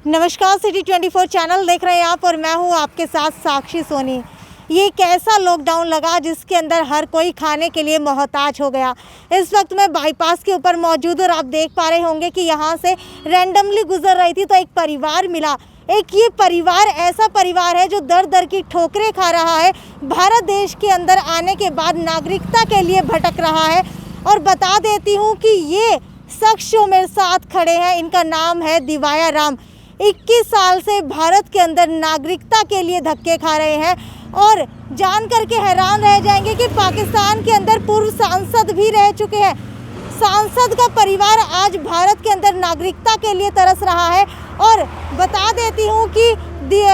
नमस्कार, city 24 channel देख रहे हैं आप और मैं हूं आपके साथ साक्षी सोनी। ये एक ऐसा लॉकडाउन लगा जिसके अंदर हर कोई खाने के लिए मोहताज हो गया। इस वक्त मैं बाईपास के ऊपर मौजूद और आप देख पा रहे होंगे कि यहाँ से रैंडमली गुजर रही थी तो एक परिवार मिला। एक ये परिवार ऐसा परिवार है जो दर दर की ठोकरें खा रहा है, भारत देश के अंदर आने के बाद नागरिकता के लिए भटक रहा है। और बता देती हूँ कि ये शख्स जो मेरे साथ खड़े हैं, इनका नाम है दिवाया राम। 21 साल से भारत के अंदर नागरिकता के लिए धक्के खा रहे हैं और जान करके हैरान रह जाएंगे कि पाकिस्तान के अंदर पूर्व सांसद भी रह चुके हैं। सांसद का परिवार आज भारत के अंदर नागरिकता के लिए तरस रहा है। और बता देती हूँ कि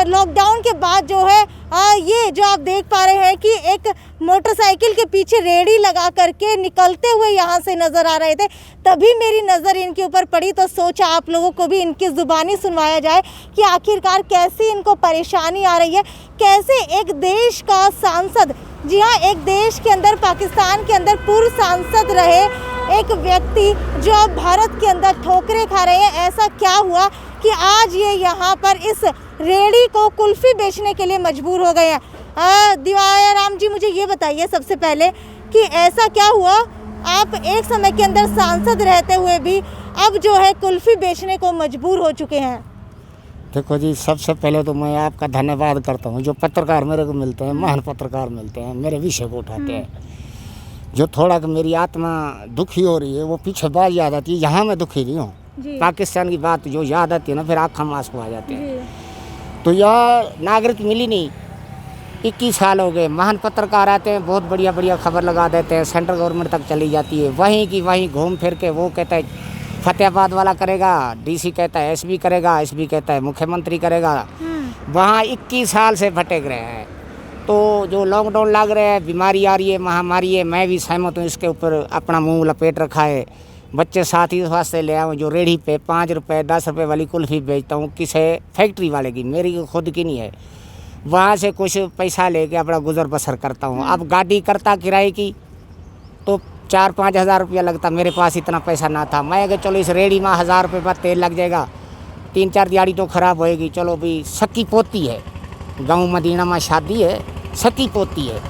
लॉकडाउन के बाद जो है ये जो आप देख पा रहे हैं कि एक मोटरसाइकिल के पीछे रेडी लगा करके निकलते हुए यहाँ से नज़र आ रहे थे। तभी मेरी नज़र इनके ऊपर पड़ी तो सोचा आप लोगों को भी इनकी ज़ुबानी सुनवाया जाए कि आखिरकार कैसी इनको परेशानी आ रही है, कैसे एक देश का सांसद, जी हाँ, एक देश के अंदर, पाकिस्तान के अंदर पूर्व सांसद रहे एक व्यक्ति जो अब भारत के अंदर ठोकरें खा रहे हैं। ऐसा क्या हुआ कि आज ये यहाँ पर इस रेडी को कुल्फ़ी बेचने के लिए मजबूर हो गए हैं। दिवाया राम जी, मुझे ये बताइए सबसे पहले कि ऐसा क्या हुआ, आप एक समय के अंदर सांसद रहते हुए भी अब जो है कुल्फ़ी बेचने को मजबूर हो चुके हैं। देखो जी, सबसे पहले तो मैं आपका धन्यवाद करता हूँ। जो पत्रकार मेरे को मिलते हैं, महान पत्रकार मिलते हैं, मेरे विषय को उठाते हैं। जो थोड़ा कि मेरी आत्मा दुखी हो रही है वो पीछे बात याद आती है। यहाँ मैं दुखी नहीं हूँ, पाकिस्तान की बात जो याद आती है ना, फिर आँख हम आंसू आ जाते हैं। तो यह नागरिक मिली नहीं, 21 साल हो गए। महान पत्रकार आते हैं, बहुत बढ़िया बढ़िया खबर लगा देते हैं, सेंट्रल गवर्नमेंट तक चली जाती है, वहीं की वहीं घूम फिर के वो कहता है फतेहाबाद वाला करेगा, डीसी कहता है एसपी करेगा, एसपी कहता है मुख्यमंत्री करेगा। वहाँ 21 साल से भटक रहे हैं। तो जो लॉकडाउन लग रहा है, बीमारी आ रही है, महामारी है, मैं भी सहमत हूँ, इसके ऊपर अपना मुंह लपेट रखा है। बच्चे साथ ही वास्ते ले आऊँ जो रेडी पे 5 रुपये 10 रुपये वाली कुल्फ़ी बेचता हूँ, किसी फैक्ट्री वाले की, मेरी खुद की नहीं है। वहाँ से कुछ पैसा लेके अपना गुजर बसर करता हूँ। अब गाड़ी करता किराए की तो 4-5 हज़ार रुपया लगता, मेरे पास इतना पैसा ना था। मैं अगर चलो इस रेडी में 1000 रुपये बाद तेल लग जाएगा, 3-4 दिहाड़ी तो ख़राब होएगी। चलो भी सकी पोती है, गाँव मदीना में शादी है, सकी पोती है,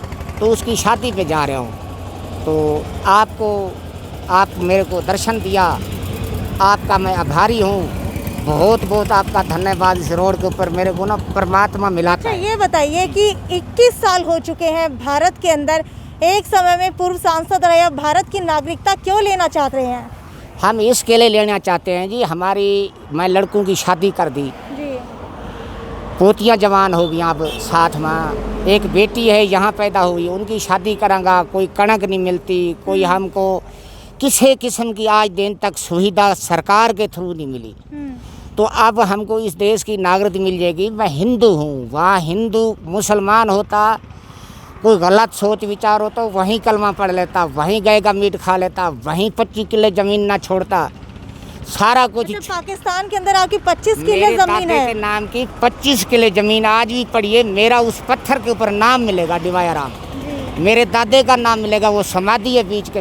तो उसकी शादी पे जा रहा हूँ। तो आप मेरे को दर्शन दिया, आपका मैं आभारी हूँ। बहुत बहुत आपका धन्यवाद। इस रोड के ऊपर मेरे को ना परमात्मा मिला था। ये बताइए कि 21 साल हो चुके हैं भारत के अंदर, एक समय में पूर्व सांसद रहे, अब भारत की नागरिकता क्यों लेना चाह रहे हैं? हम इसके लिए लेना चाहते हैं जी, मैं लड़कों की शादी कर दी जी, पोतियाँ जवान हो गई, अब साथ में एक बेटी है यहाँ पैदा हुई, उनकी शादी करांगा, कोई कणक नहीं मिलती, कोई हमको किसी किस्म की आज दिन तक सुविधा सरकार के थ्रू नहीं मिली। तो अब हमको इस देश की नागरिकता मिल जाएगी। मैं हिंदू हूँ, वहाँ हिंदू मुसलमान होता, कोई गलत सोच विचार होता, वहीं कलमा पढ़ लेता, वहीं गाय का मीट खा लेता, वहीं 25 किले ज़मीन ना छोड़ता, सारा कुछ। पाकिस्तान के अंदर आपकी 25 किले ज़मीन है, के नाम की 25 किले ज़मीन आज भी पड़ी है। मेरा उस पत्थर के ऊपर नाम मिलेगा दिवाया राम, मेरे दादे का नाम मिलेगा। वो समाधि है बीच के,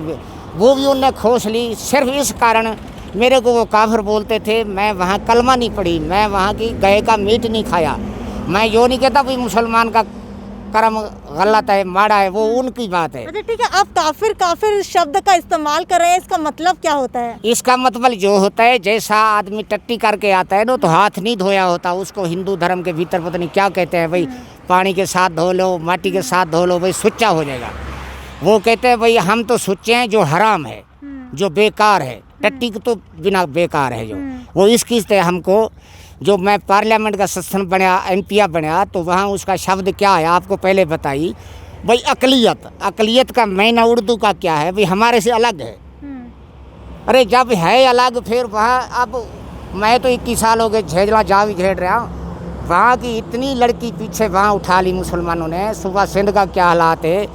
वो भी उनने खोस ली। सिर्फ इस कारण मेरे को वो काफिर बोलते थे। मैं वहाँ कलमा नहीं पढ़ी, मैं वहाँ की गाय का मीट नहीं खाया। मैं यो नहीं कहता भाई मुसलमान का कर्म गलत है, माड़ा है, वो उनकी बात है। अच्छा ठीक है, आप काफिर शब्द का इस्तेमाल कर रहे हैं, इसका मतलब क्या होता है? इसका मतलब जो होता है, जैसा आदमी टट्टी करके आता है ना तो हाथ नहीं धोया होता, उसको हिंदू धर्म के भीतर पता नहीं क्या कहते हैं भाई, पानी के साथ धो लो, माटी के साथ धो लो, भाई सुच्चा हो जाएगा। वो कहते हैं भाई हम तो सुच्चे हैं, जो हराम है, जो बेकार है, टट्टी तो बिना बेकार है जो। वो इसकी से हमको, जो मैं पार्लियामेंट का सदस्य बना, एमपी बना, तो वहाँ उसका शब्द क्या है आपको पहले बताई भाई, अकलियत। अकलियत का मैना उर्दू का क्या है भाई, हमारे से अलग है। अरे जब है अलग, फिर वहाँ अब मैं तो 21 साल हो गए झेड़ला जा भी झेड़ रहा हूँ। वहाँ की इतनी लड़की पीछे वहाँ उठा ली मुसलमानों ने। सुबह सिंध का क्या हालात है,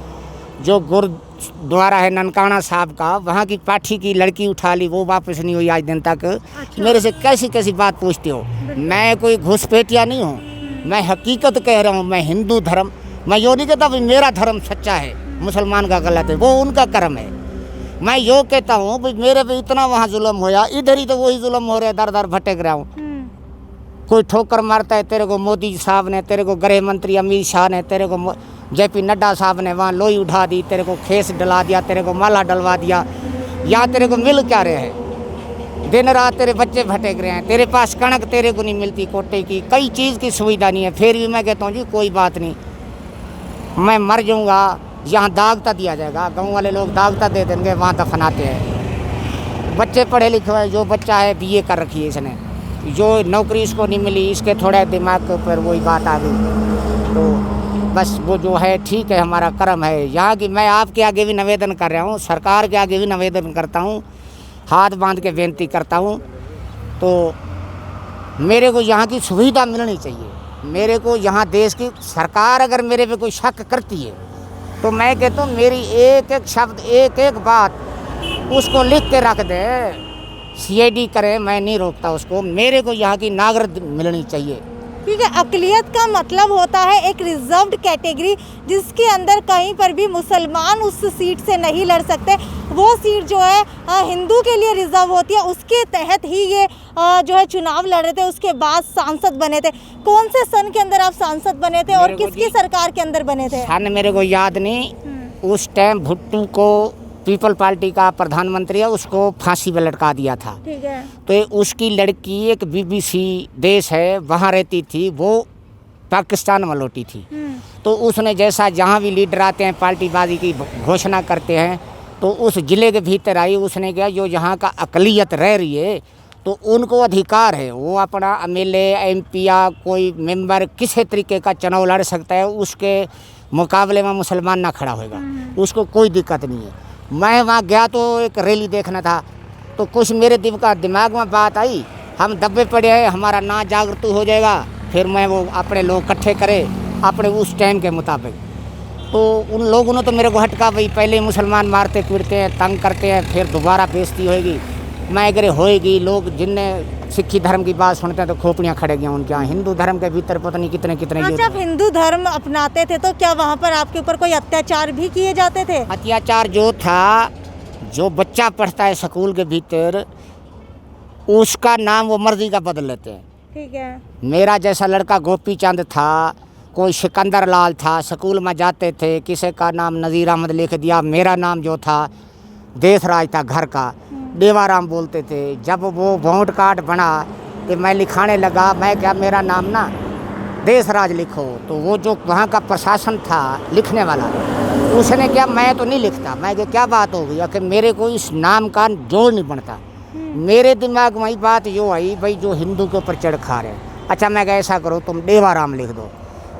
जो गुरुद्वारा है ननकाना साहब का, वहाँ की पाठी की लड़की उठा ली, वो वापस नहीं हुई आज दिन तक। अच्छा। मेरे से कैसी कैसी बात पूछते हो? मैं कोई घुसपैठिया नहीं हूँ, मैं हकीकत कह रहा हूँ। मैं हिंदू धर्म, मैं यो नहीं कहता भाई मेरा धर्म सच्चा है, मुसलमान का गलत है, वो उनका कर्म है। मैं यो कहता हूँ भाई मेरे पे इतना वहाँ जुल्म होया, इधर ही तो वही जुल्म हो रहा है, दर दर भटक रहा हूँ। कोई ठोकर मारता है तेरे को मोदी साहब ने, तेरे को गृह मंत्री अमित शाह ने, तेरे को JP नड्डा साहब ने वहाँ लोई उठा दी, तेरे को खेस डला दिया, तेरे को माला डलवा दिया। यहाँ तेरे को मिल क्या रहे हैं? दिन रात तेरे बच्चे भटक रहे हैं, तेरे पास कणक तेरे को नहीं मिलती कोटे की, कई चीज़ की सुविधा नहीं है। फिर भी मैं कहता हूँ जी कोई बात नहीं, मैं मर जाऊँगा, यहाँ दागता दिया जाएगा, गाँव वाले लोग दागता दे देंगे, वहाँ दफनाते हैं। बच्चे पढ़े लिखे हैं, जो बच्चा है BA कर रखी है इसने, जो नौकरी इसको नहीं मिली, इसके थोड़ा दिमाग के ऊपर वही बात आ गई। तो बस वो जो है ठीक है, हमारा कर्म है यहाँ की। मैं आपके आगे भी निवेदन कर रहा हूँ, सरकार के आगे भी निवेदन करता हूँ, हाथ बांध के बेनती करता हूँ। तो मेरे को यहाँ की सुविधा मिलनी चाहिए। मेरे को यहाँ देश की सरकार अगर मेरे पे कोई शक करती है तो मैं कहता हूँ मेरी एक एक शब्द, एक एक बात उसको लिख के रख दे, CID करे, मैं नहीं रोकता उसको। मेरे को यहाँ की नागरिक मिलनी चाहिए। ठीक है, अक़लियत का मतलब होता है एक रिजर्व्ड कैटेगरी, जिसके अंदर कहीं पर भी मुसलमान उस सीट से नहीं लड़ सकते। वो सीट जो है हिंदू के लिए रिजर्व होती है, उसके तहत ही ये जो है चुनाव लड़ रहे थे, उसके बाद सांसद बने थे। कौन से सन के अंदर आप सांसद बने थे और किसकी सरकार के अंदर बने थे? सन मेरे को याद नहीं। उस टाइम भुट्टो को, पीपल पार्टी का प्रधानमंत्री है, उसको फांसी पे लटका दिया था। ठीक है। तो उसकी लड़की एक BBC देश है वहाँ रहती थी, वो पाकिस्तान में लौटी थी। तो उसने जैसा जहाँ भी लीडर आते हैं पार्टीबाजी की घोषणा करते हैं, तो उस ज़िले के भीतर आई। उसने कहा जो यहाँ का अक़लियत रह रही है तो उनको अधिकार है, वो अपना MLA MP या कोई मेंबर किसी तरीके का चुनाव लड़ सकता है, उसके मुकाबले में मुसलमान ना खड़ा होगा, उसको कोई दिक्कत नहीं है। मैं वहाँ गया तो एक रैली देखना था, तो कुछ मेरे दिमाग में बात आई, हम दबे पड़े हैं, हमारा ना जागृत हो जाएगा। फिर मैं वो अपने लोग इकट्ठे करे अपने उस टाइम के मुताबिक। तो उन लोगों ने तो मेरे को हटका, भाई पहले मुसलमान मारते पीटते हैं, तंग करते हैं, फिर दोबारा बेइज्जती होएगी। मैं अगर होएगी, लोग जिनने सिक्खी धर्म की बात सुनते हैं तो खोपड़ियाँ खड़े गए उनके यहाँ। हिंदू धर्म के भीतर पता नहीं कितने कितने। जब हिंदू धर्म अपनाते थे तो क्या वहाँ पर आपके ऊपर कोई अत्याचार भी किए जाते थे? अत्याचार जो था, जो बच्चा पढ़ता है स्कूल के भीतर, उसका नाम वो मर्जी का बदल लेते हैं। ठीक है। मेरा जैसा लड़का गोपी चंद था, कोई सिकंदर लाल था, स्कूल में जाते थे, किसी का नाम नज़ीर अहमद लिख दिया, मेरा नाम जो था देशराज था घर का, देवाराम बोलते थे। जब वो वोट कार्ड बना तो मैं लिखाने लगा, मैं क्या मेरा नाम ना देशराज लिखो। तो वो जो वहाँ का प्रशासन था लिखने वाला, उसने क्या, मैं तो नहीं लिखता। मैं क्या बात हो गई कि मेरे को इस नाम का जोड़ नहीं बनता। मेरे दिमाग में ही बात जो आई, भाई जो हिंदू के ऊपर चढ़ खा रहे हैं, अच्छा मैं क्या ऐसा करो तुम देवाराम लिख दो।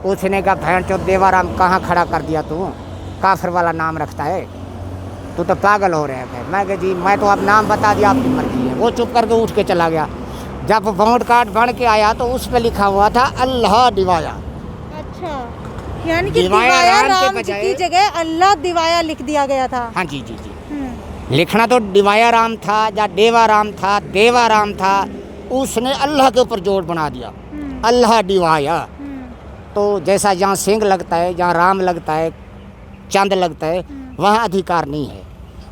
उसने कहा भैन चो देवाराम कहाँ खड़ा कर दिया तू, काफिर वाला नाम रखता है, तू तो पागल हो रहा है। मैं कहा जी मैं तो अब नाम बता दिया, आपकी मर्जी है। वो चुप करके उठ के चला गया। जब वोट कार्ड बन के आया तो उस पर लिखा हुआ था अल्लाह दिवाया। अच्छा, यानी कि दिवाया राम की जगह अल्लाह दिवाया लिख दिया गया था। हाँ जी जी जी, लिखना तो दिवाया राम था या देवा राम था, देवा राम था, उसने अल्लाह के ऊपर जोड़ बना दिया, अल्लाह दिवाया। तो जैसा जहाँ सिंह लगता है, जहाँ राम लगता है, चंद लगता है, वहाँ अधिकार नहीं है।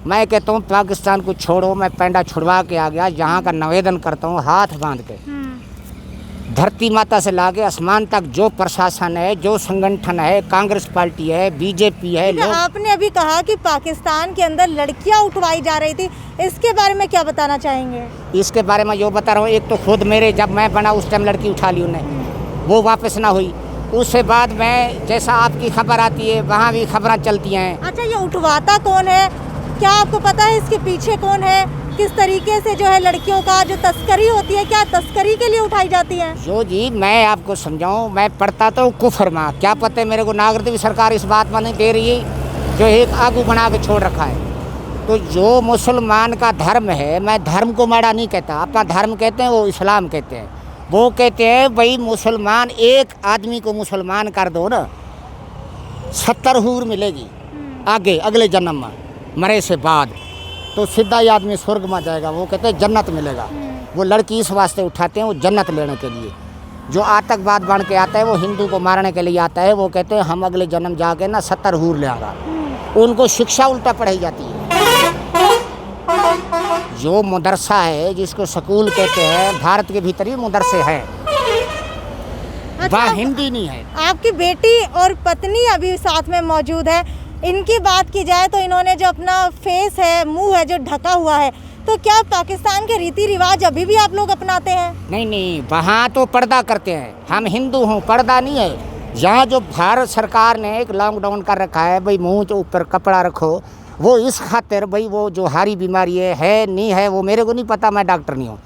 मैं कहता हूँ पाकिस्तान को छोड़ो, मैं पेंडा छुड़वा के आ गया। यहाँ का निवेदन करता हूँ हाथ बांध के, धरती माता से लाके आसमान तक जो प्रशासन है, जो संगठन है, कांग्रेस पार्टी है, BJP है। आपने अभी कहा कि पाकिस्तान के अंदर लड़कियां उठवाई जा रही थी, इसके बारे में क्या बताना चाहेंगे? इसके बारे में जो बता रहा हूँ, एक तो खुद मेरे जब मैं बना उस टाइम लड़की उठा ली उन्हें, वो वापस ना हुई। उससे बाद में जैसा आपकी खबर आती है वहाँ भी खबरें चलती हैं। अच्छा, ये उठवाता कौन है, क्या आपको पता है इसके पीछे कौन है? किस तरीके से जो है लड़कियों का जो तस्करी होती है, क्या तस्करी के लिए उठाई जाती है? जो जी मैं आपको समझाऊं, मैं पढ़ता तो कुफर में, क्या पता है मेरे को नागरिक भी सरकार इस बात में नहीं दे रही है, जो एक आगू बना के छोड़ रखा है। तो जो मुसलमान का धर्म है, मैं धर्म को माड़ा नहीं कहता, अपना धर्म कहते हैं, वो इस्लाम कहते हैं। वो कहते हैं भाई मुसलमान, एक आदमी को मुसलमान कर दो ना, 70 हूर मिलेगी आगे अगले जन्म में, मरे से बाद, तो सीधा ही आदमी स्वर्ग में जाएगा। वो कहते हैं जन्नत मिलेगा। वो लड़की इस वास्ते उठाते हैं, वो जन्नत लेने के लिए। जो आतंकवाद बन के आता है वो हिंदू को मारने के लिए आता है, वो कहते हैं हम अगले जन्म जाके ना 70 हूर ले आएगा। उनको शिक्षा उल्टा पढ़ाई जाती है। जो मदरसा है, जिसको स्कूल कहते हैं, भारत के भीतर ही मदरसे हैं, वहाँ हिंदी नहीं है। आपकी बेटी और पत्नी अभी साथ में मौजूद है, इनकी बात की जाए तो इन्होंने जो अपना फेस है, मुंह है जो ढका हुआ है, तो क्या पाकिस्तान के रीति रिवाज अभी भी आप लोग अपनाते हैं? नहीं, वहाँ तो पर्दा करते हैं, हम हिंदू हूँ, पर्दा नहीं है। यहाँ जो भारत सरकार ने एक लॉकडाउन कर रखा है, भाई मुँह के ऊपर कपड़ा रखो, वो इस खातिर भाई वो जो हारी बीमारी है नहीं है, वो मेरे को नहीं पता, मैं डॉक्टर नहीं हूँ।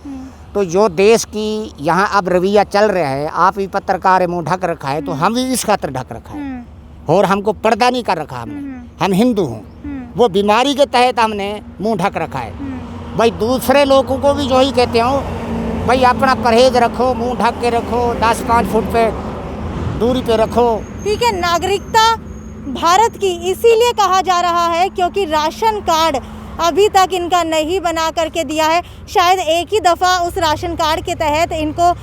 तो जो देश की यहाँ अब रवैया चल रहा है, आप भी पत्रकार है, मुँह ढक रखा है, तो हम भी इस खातिर ढक रखा है और हमको पर्दा नहीं कर रखा हमने, हम हिंदू हूँ। वो बीमारी के तहत हमने मुँह ढक रखा है। भाई दूसरे लोगों को भी जो ही कहते हो, भाई अपना परहेज रखो, मुंह ढक के रखो, 10-5 फुट पे दूरी पे रखो। ठीक है, नागरिकता भारत की इसीलिए कहा जा रहा है क्योंकि राशन कार्ड अभी तक इनका नहीं बना करके दिया है। शायद एक ही दफ़ा उस राशन कार्ड के तहत इनको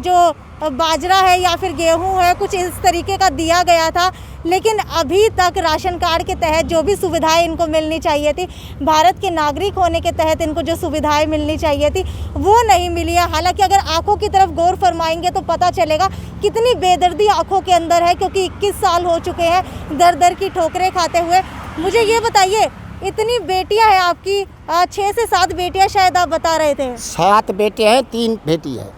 जो बाजरा है या फिर गेहूं है, कुछ इस तरीके का दिया गया था, लेकिन अभी तक राशन कार्ड के तहत जो भी सुविधाएं इनको मिलनी चाहिए थी, भारत के नागरिक होने के तहत इनको जो सुविधाएं मिलनी चाहिए थी, वो नहीं मिली है। हालांकि अगर आंखों की तरफ गौर फरमाएंगे तो पता चलेगा कितनी बेदर्दी आंखों के अंदर है, क्योंकि 21 साल हो चुके हैं दर दर की ठोकरें खाते हुए। मुझे ये बताइए, इतनी बेटियां हैं आपकी, 6 से 7 बेटियां शायद आप बता रहे थे। 7 बेटे हैं, 3 बेटी है।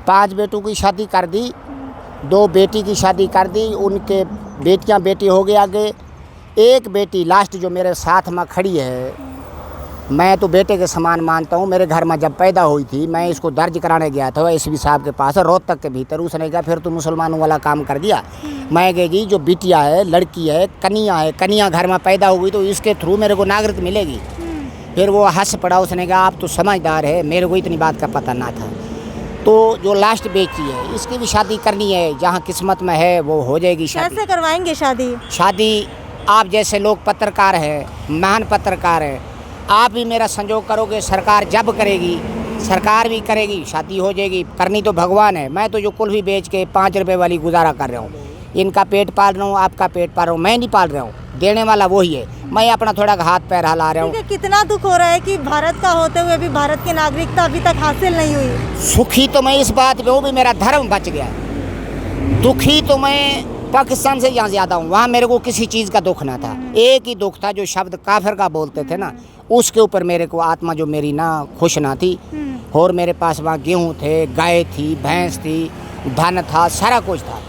5 बेटों की शादी कर दी, 2 बेटी की शादी कर दी, उनके बेटियां बेटी हो गए आगे। एक बेटी लास्ट जो मेरे साथ में खड़ी है, मैं तो बेटे के समान मानता हूँ। मेरे घर में जब पैदा हुई थी, मैं इसको दर्ज कराने गया था एसपी साहब के पास, रोहतक के भीतर। उसने कहा फिर तो मुसलमानों वाला काम कर दिया। मैं कह जी, जो बिटिया है, लड़की है, कन्या घर में पैदा हुई, तो इसके थ्रू मेरे को नागरिक मिलेगी। फिर वो हंस पड़ा, उसने कहा आप तो समझदार है, मेरे को इतनी बात का पता ना था। तो जो लास्ट बेटी है, इसकी भी शादी करनी है, जहाँ किस्मत में है वो हो जाएगी शादी। कैसे करवाएंगे शादी? शादी आप जैसे लोग पत्रकार हैं, महान पत्रकार हैं, आप भी मेरा संजोग करोगे, सरकार जब करेगी, सरकार भी करेगी, शादी हो जाएगी। करनी तो भगवान है। मैं तो जो कुल्फी बेच के 5 रुपए वाली गुजारा कर रहा हूँ, इनका पेट पाल रहा हूँ, आपका पेट पाल रहा हूँ, मैं नहीं पाल रहा हूँ, देने वाला वही है। मैं अपना थोड़ा हाथ पैर हिला रहा हूँ। कितना दुख हो रहा है कि भारत का होते हुए भी भारत की नागरिकता अभी तक हासिल नहीं हुई। सुखी तो मैं इस बात पे हूँ भी मेरा धर्म बच गया। दुखी तो मैं पाकिस्तान से यहाँ ज़्यादा हूँ। वहाँ मेरे को किसी चीज़ का दुख ना था, एक ही दुख था, जो शब्द काफिर का बोलते थे ना, उसके ऊपर मेरे को आत्मा जो मेरी ना खुश ना थी। और मेरे पास वहाँ गेहूँ थे, गाय थी, भैंस थी, धन था, सारा कुछ था।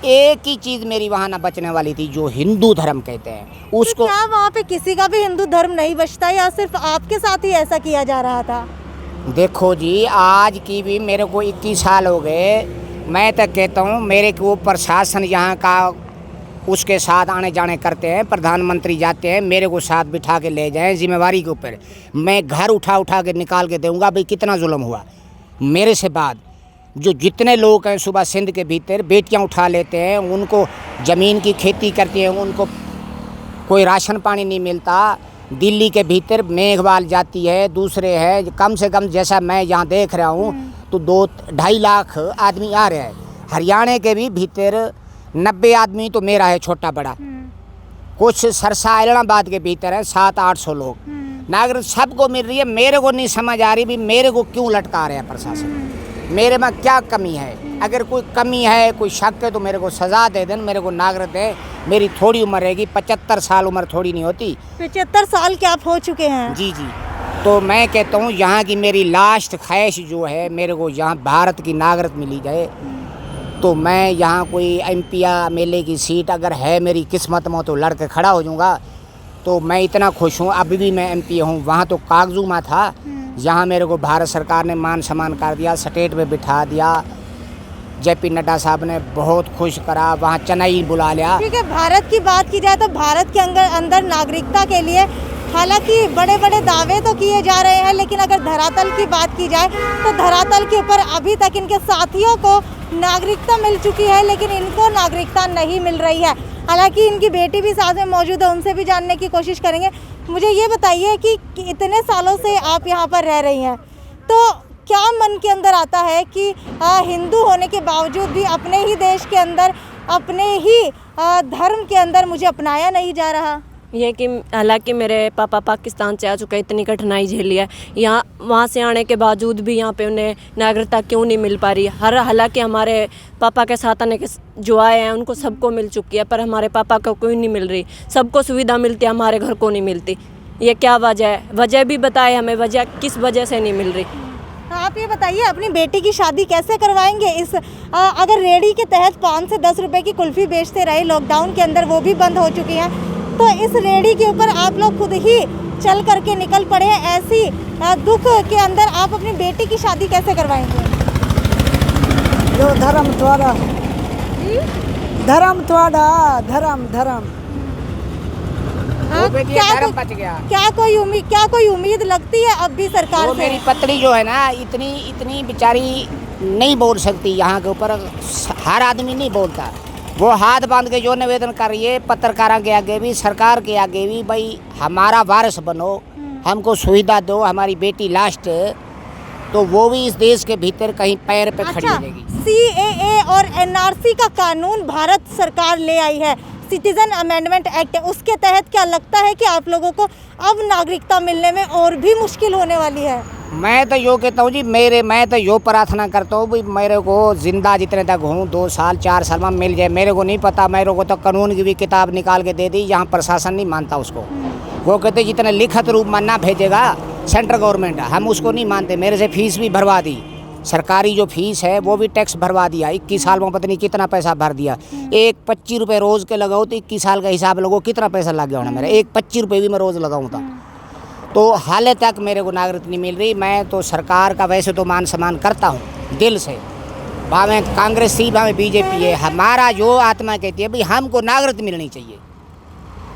एक ही चीज़ मेरी वहाँ ना बचने वाली थी, जो हिंदू धर्म कहते हैं उसको। क्या वहाँ पे किसी का भी हिंदू धर्म नहीं बचता, या सिर्फ आपके साथ ही ऐसा किया जा रहा था? देखो जी, आज की भी मेरे को 21 साल हो गए। मैं तो कहता हूँ मेरे को प्रशासन यहाँ का उसके साथ आने जाने करते हैं, प्रधानमंत्री जाते हैं, मेरे को साथ बिठा के ले जाएं जिम्मेवारी के ऊपर। मैं घर उठा के निकाल के दूंगा। भाई कितना जुल्म हुआ मेरे से बाद। जो जितने लोग हैं सुबह सिंध के भीतर बेटियां उठा लेते हैं, उनको ज़मीन की खेती करती हैं, उनको कोई राशन पानी नहीं मिलता। दिल्ली के भीतर मेघवाल जाती है, दूसरे है, कम से कम जैसा मैं यहाँ देख रहा हूँ तो 2-2.5 लाख आदमी आ रहे हैं। हरियाणा के भी भीतर 90 आदमी तो मेरा है, छोटा बड़ा। कुछ सरसा इलाहाबाद के भीतर है 700-800 लोग। नागरिक सबको मिल रही है, मेरे को नहीं समझ आ रही भी मेरे को क्यों लटका रहे हैं प्रशासन। मेरे में क्या कमी है? अगर कोई कमी है, कोई शक है तो मेरे को सज़ा दे दें, मेरे को नागरिक दे। मेरी थोड़ी उम्र रहेगी, 75 साल उम्र थोड़ी नहीं होती। 75 साल के आप हो चुके हैं? जी। तो मैं कहता हूँ यहाँ की मेरी लास्ट ख्वाहिश जो है, मेरे को यहाँ भारत की नागरिक मिली जाए। तो मैं यहाँ कोई MP या MLA की सीट अगर है मेरी किस्मत में तो लड़ के खड़ा हो जाऊँगा। तो मैं इतना खुश हूँ। अभी भी मैं MP हूँ, वहाँ तो कागजू में था, यहाँ मेरे को भारत सरकार ने मान सम्मान कर दिया, स्टेट में बिठा दिया। JP नड्डा साहब ने बहुत खुश करा, वहाँ चेन्नई बुला लिया। ठीक है, भारत की बात की जाए तो भारत के अंदर नागरिकता के लिए हालांकि बड़े बड़े दावे तो किए जा रहे हैं, लेकिन अगर धरातल की बात की जाए तो धरातल के ऊपर अभी तक इनके साथियों को नागरिकता मिल चुकी है, लेकिन इनको नागरिकता नहीं मिल रही है। हालांकि इनकी बेटी भी साथ में मौजूद है, उनसे भी जानने की कोशिश करेंगे। मुझे ये बताइए कि इतने सालों से आप यहाँ पर रह रही हैं, तो क्या मन के अंदर आता है कि हिंदू होने के बावजूद भी अपने ही देश के अंदर, अपने ही धर्म के अंदर मुझे अपनाया नहीं जा रहा? ये कि हालांकि मेरे पापा पाकिस्तान से आ चुके हैं, इतनी कठिनाई झेली है, यहाँ वहाँ से आने के बावजूद भी यहाँ पे उन्हें नागरिकता क्यों नहीं मिल पा रही। हालांकि हमारे पापा के साथ आने के जो आए हैं उनको सबको मिल चुकी है, पर हमारे पापा को कोई नहीं मिल रही। सबको सुविधा मिलती है, हमारे घर को नहीं मिलती। ये क्या वजह है? वजह भी बताए हमें, वजह किस वजह से नहीं मिल रही। आप ये बताइए, अपनी बेटी की शादी कैसे करवाएंगे? इस अगर रेडी के तहत 5 से 10 रुपए की कुल्फ़ी बेचते रहे लॉकडाउन के अंदर, वो भी बंद हो चुकी हैं, तो इस रेडी के ऊपर आप लोग खुद ही चल करके निकल पड़े हैं। ऐसी दुख के अंदर आप अपनी बेटी की शादी कैसे करवाएंगे? जो धर्म द्वारा धर्म द्वारा धर्म हाँ, क्या कोई उम्मीद लगती है अब भी सरकार तो से? मेरी पत्नी जो है ना, इतनी बेचारी नहीं बोल सकती। यहाँ के ऊपर हर आदमी नहीं बोलता। वो हाथ बांध के जो निवेदन कर रही है पत्रकारों के आगे भी, सरकार के आगे भी, भाई हमारा वारिस बनो, हमको सुविधा दो, हमारी बेटी लास्ट है, तो वो भी इस देश के भीतर कहीं पैर पे खड़ी रहेगी। CAA और NRC का कानून भारत सरकार ले आई है, सिटीजन अमेंडमेंट एक्ट, उसके तहत क्या लगता है कि आप लोगों को अब नागरिकता मिलने में और भी मुश्किल होने वाली है? मैं तो यो कहता हूँ जी, मैं तो यो प्रार्थना करता हूँ भाई मेरे को जिंदा जितने तक हूँ 2 साल 4 साल में मिल जाए। मेरे को नहीं पता, मेरे को तो कानून की भी किताब निकाल के दे दी, यहाँ प्रशासन नहीं मानता उसको। वो कहते जितने लिखित रूप में ना भेजेगा सेंट्रल गवर्नमेंट, हम उसको नहीं मानते। मेरे से फीस भी भरवा दी, सरकारी जो फीस है वो भी टैक्स भरवा दिया। 21 साल में पता नहीं कितना पैसा भर दिया। एक 25 रुपये रोज़ के लगाओ तो 21 साल का हिसाब लगो कितना पैसा लग गया होना मेरा। एक 25 रुपये भी मैं रोज़ लगाऊँ तो हाल तक मेरे को नागरिकता नहीं मिल रही। मैं तो सरकार का वैसे तो मान सम्मान करता हूँ दिल से, भावें कांग्रेस ही भावें बीजेपी है। हमारा जो आत्मा कहती है भाई हमको नागरिकता मिलनी चाहिए।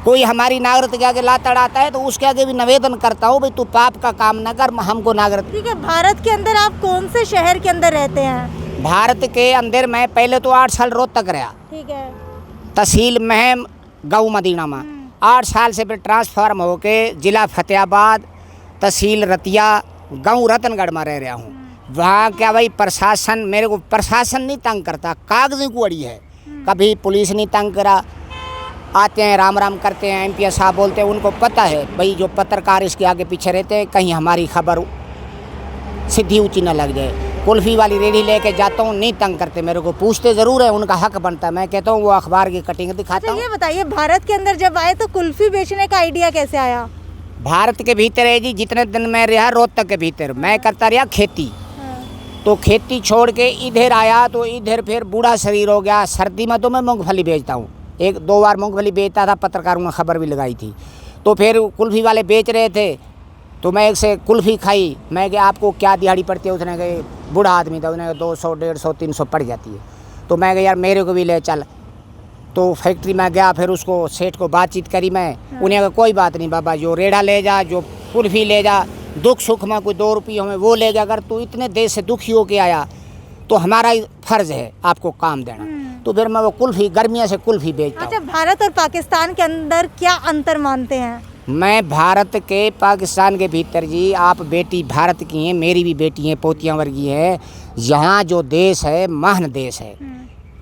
कोई हमारी नागरिकता के आगे लात अड़ाता है तो उसके आगे भी निवेदन करता हूँ भाई तू पाप का काम न कर, हमको नागरिकता। ठीक है, भारत के अंदर आप कौन से शहर के अंदर रहते हैं? भारत के अंदर मैं पहले तो 8 साल रोहतक रहा, ठीक है, तहसील महम गाँव मदीना में। 8 साल से फिर ट्रांसफार्म होके जिला फतेहाबाद, तहसील रतिया, गाँव रतनगढ़ में रह रहा हूँ। वहाँ क्या भाई प्रशासन, मेरे को प्रशासन नहीं तंग करता, कागज़ी कुड़ी है। कभी पुलिस नहीं तंग करा, आते हैं राम राम करते हैं, MP साहब बोलते हैं, उनको पता है भाई जो पत्रकार इसके आगे पीछे रहते हैं कहीं हमारी खबर सीधी ऊँची न लग जाए। कुल्फ़ी वाली रेडी लेके जाता हूँ, नहीं तंग करते, मेरे को पूछते ज़रूर है, उनका हक बनता है। मैं कहता हूँ वो अखबार की कटिंग दिखाता हूँ। ये बताइए, भारत के अंदर जब आए तो कुल्फ़ी बेचने का आइडिया कैसे आया? भारत के भीतर है जी, जितने दिन मैं रहा रोहतक के भीतर मैं करता रहा खेती। तो खेती छोड़ के इधर आया तो इधर फिर बूढ़ा शरीर हो गया। सर्दी में तो मैं मूंगफली बेचता हूँ, 1-2 बार मूंगफली बेचता था, पत्रकारों ने खबर भी लगाई थी। तो फिर कुल्फ़ी वाले बेच रहे थे तो मैं एक से कुल्फ़ी खाई। मैं कि आपको क्या दिहाड़ी पड़ती है? उसने कहा, बूढ़ा आदमी था, उसने 200, 150, 300 पड़ जाती है। तो मैं कहा यार मेरे को भी ले चल। तो फैक्ट्री में गया, फिर उसको सेठ को बातचीत करी मैं। उन्हें कहा कोई बात नहीं बाबा, जो रेढ़ा ले जा, जो कुल्फ़ी ले जा, दुख सुख में कोई 2 रुपये हमें वो ले जा। अगर तू इतने देश से दुखी होके आया तो हमारा फ़र्ज़ है आपको काम देना। तो फिर मैं वो कुल्फ़ी गर्मियों से कुल्फ़ी बेचता हूँ। अच्छा, भारत और पाकिस्तान के अंदर क्या अंतर मानते हैं? मैं भारत के पाकिस्तान के भीतर जी, आप बेटी भारत की हैं, मेरी भी बेटी हैं, पोतियाँ वर्गी है। यहाँ जो देश है महान देश है।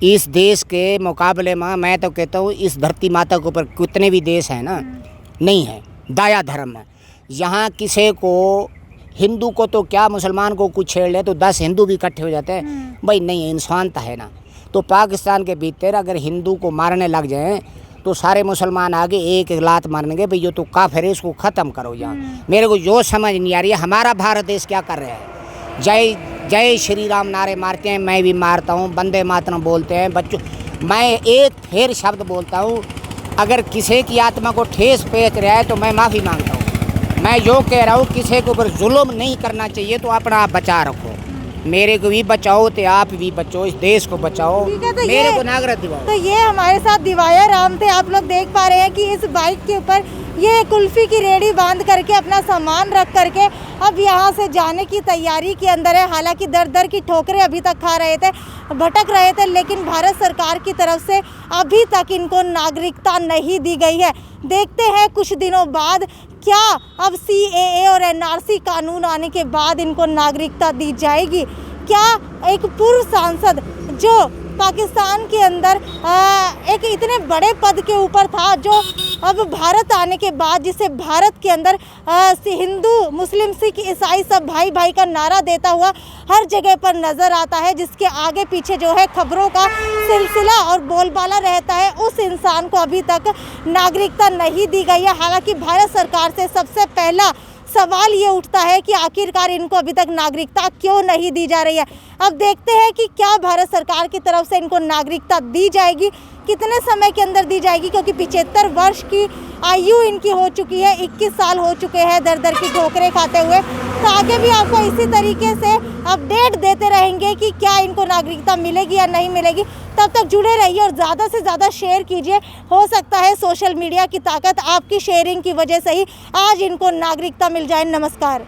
इस देश के मुकाबले में मैं तो कहता हूँ इस धरती माता के ऊपर कितने भी देश हैं ना, नहीं है दाया धर्म है। यहाँ किसी को, हिंदू को तो क्या, मुसलमान को कुछ छेड़ ले तो 10 हिंदू भी इकट्ठे हो जाते हैं। भाई नहीं, इंसानता है ना। तो पाकिस्तान के भीतर अगर हिंदू को मारने लग जाएं तो सारे मुसलमान आगे एक एक लात मारेंगे, भाई जो तो काफिर है इसको ख़त्म करो। यहाँ मेरे को जो समझ नहीं आ रही है हमारा भारत देश क्या कर रहा है। जय जय श्री राम नारे मारते हैं, मैं भी मारता हूँ, वंदे मातरम बोलते हैं बच्चों। मैं एक फिर शब्द बोलता हूँ, अगर किसी की आत्मा को ठेस पहुंच रहा है तो मैं माफ़ी मांगता हूँ। मैं जो कह रहा हूँ किसी के ऊपर जुल्म नहीं करना चाहिए, तो अपना आप बचा रखो। मेरे को भी बचाओ तो आप भी बचाओ, इस देश को बचाओ, तो मेरे को नागरिक दिवाओ। तो ये हमारे साथ दिवाया राम थे। आप लोग देख पा रहे हैं कि इस बाइक के ऊपर ये कुल्फ़ी की रेडी बांध करके अपना सामान रख करके अब यहाँ से जाने की तैयारी के अंदर है। हालांकि दर दर की ठोकरें अभी तक खा रहे थे, भटक रहे थे, लेकिन भारत सरकार की तरफ से अभी तक इनको नागरिकता नहीं दी गई है। देखते हैं कुछ दिनों बाद क्या अब CAA और NRC कानून आने के बाद इनको नागरिकता दी जाएगी। क्या एक पूर्व सांसद जो पाकिस्तान के अंदर एक इतने बड़े पद के ऊपर था, जो अब भारत आने के बाद जिसे भारत के अंदर हिंदू मुस्लिम सिख ईसाई सब भाई भाई का नारा देता हुआ हर जगह पर नज़र आता है, जिसके आगे पीछे जो है खबरों का सिलसिला और बोलबाला रहता है, उस इंसान को अभी तक नागरिकता नहीं दी गई है। हालांकि भारत सरकार से सबसे पहला सवाल ये उठता है कि आखिरकार इनको अभी तक नागरिकता क्यों नहीं दी जा रही है। अब देखते हैं कि क्या भारत सरकार की तरफ से इनको नागरिकता दी जाएगी, कितने समय के अंदर दी जाएगी, क्योंकि 75 वर्ष की आयु इनकी हो चुकी है, 21 साल हो चुके हैं दर दर की ठोकरें खाते हुए। तो आगे भी आपको इसी तरीके से अपडेट देते रहेंगे कि क्या इनको नागरिकता मिलेगी या नहीं मिलेगी। तब तक जुड़े रहिए और ज़्यादा से ज़्यादा शेयर कीजिए। हो सकता है सोशल मीडिया की ताकत, आपकी शेयरिंग की वजह से ही आज इनको नागरिकता मिल जाए। नमस्कार।